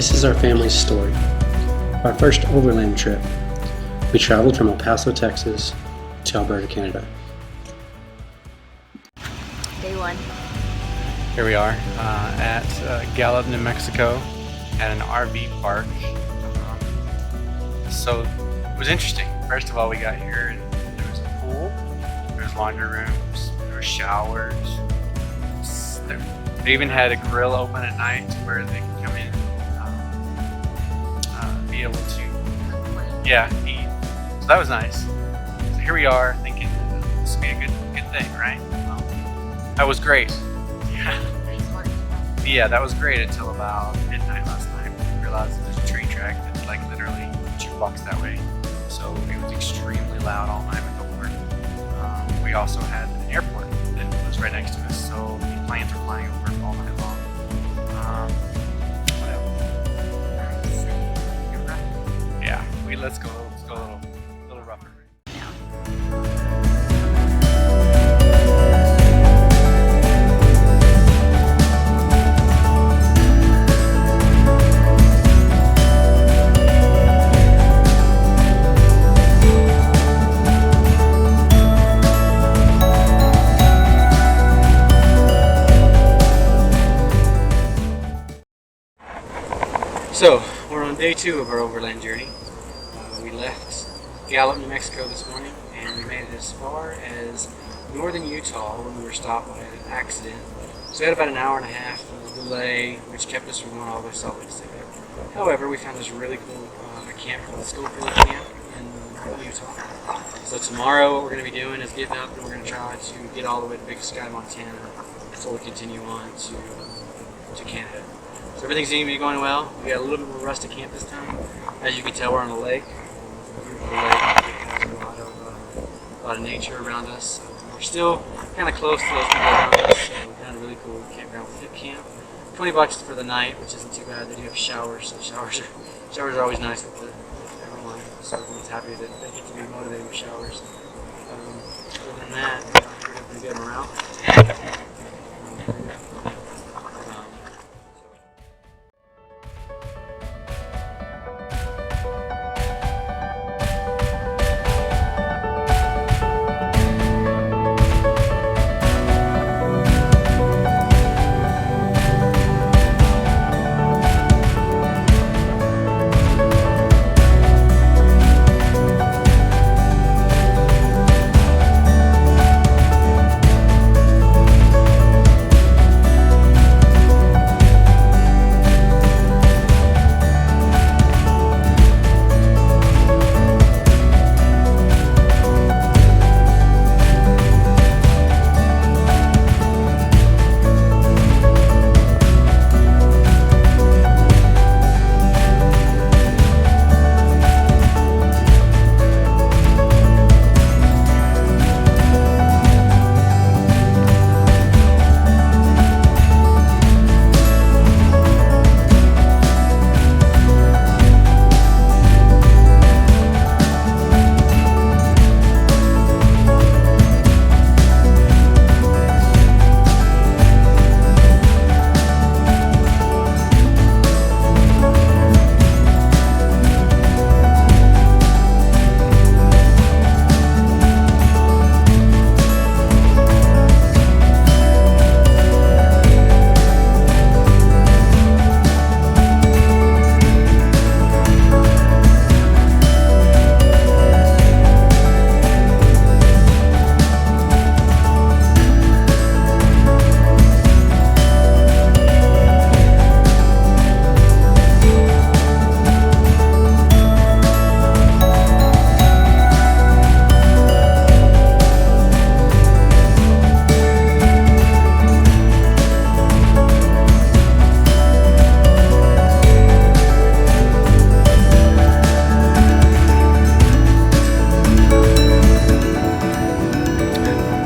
This is our family's story. Our first overland trip. We traveled from El Paso, Texas to Alberta, Canada. Day one. Here we are at Gallup, New Mexico at an RV park. So it was interesting. First of all, we got here and there was a pool, there was laundry rooms, there were showers. They even had a grill open at night where they could come in and be able to eat. So that was nice. So here we are thinking this would be a good thing, right? Well, that was great. Yeah, that was great until about midnight last night. We realized there's a train track that's like literally 2 blocks that way. So it was extremely loud all night with the horn. We also had an airport that was right next to us, so the planes were flying over all night long. What else? Yeah, let's go a little rougher. So, we're on day 2 of our overland journey. We left Gallup, New Mexico this morning, and we made it as far as northern Utah when we were stopped by an accident. So we had about an hour and a half of delay, which kept us from going all the way to Salt Lake City. However, we found this really cool camp called the Schofield Camp in Utah. So tomorrow what we're going to be doing is getting up and we're going to try to get all the way to Big Sky, Montana, before we continue on to Canada. So everything's going to be going well. We got a little bit more rustic camp this time. As you can tell, we're on a lake. Beautiful lake. It has a lot of nature around us. We're still kind of close to those people around us. So we found a really cool campground with Fit Camp. $20 for the night, which isn't too bad. They do have showers, so showers are always nice with everyone. So everyone's happy that they get to be motivated with showers. Other than that, we're having pretty good morale.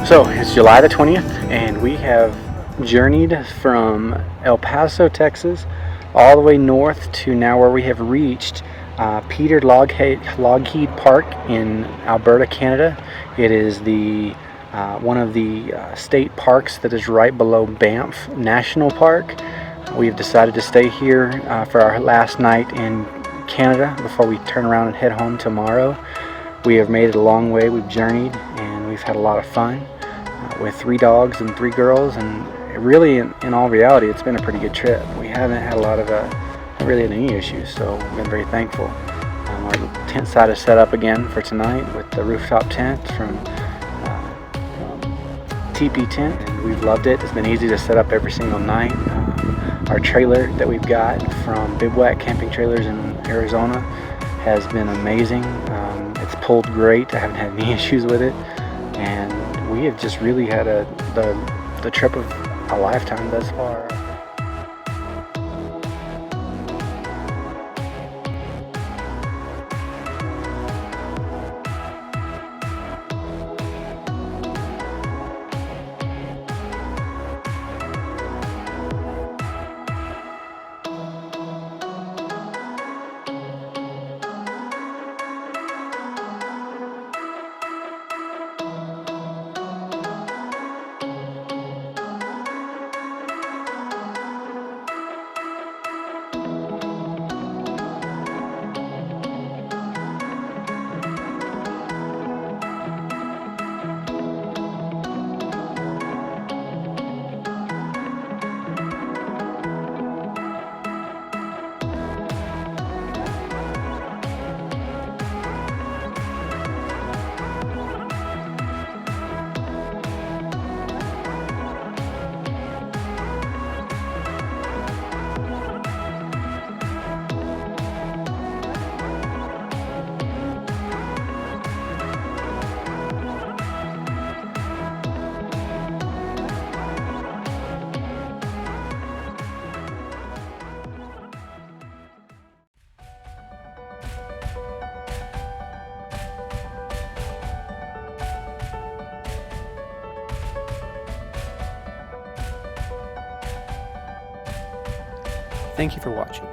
So it's July the 20th and we have journeyed from El Paso, Texas all the way north to now where we have reached Peter Logheed Park in Alberta, Canada. It is the one of the state parks that is right below Banff National Park. We've decided to stay here for our last night in Canada before we turn around and head home tomorrow. We have made it a long way. We've journeyed and we've had a lot of fun with 3 dogs and 3 girls, and really in all reality it's been a pretty good trip. We haven't had a lot of really had any issues, so we've been very thankful. Our tent site is set up again for tonight with the rooftop tent from TP Tent, and we've loved it. It's been easy to set up every single night. Our trailer that we've got from Bivouac Camping Trailers in Arizona has been amazing. It's pulled great. I haven't had any issues with it, and we have just really had the trip of a lifetime thus far. Thank you for watching.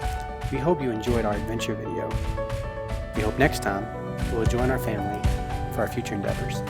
We hope you enjoyed our adventure video. We hope next time you will join our family for our future endeavors.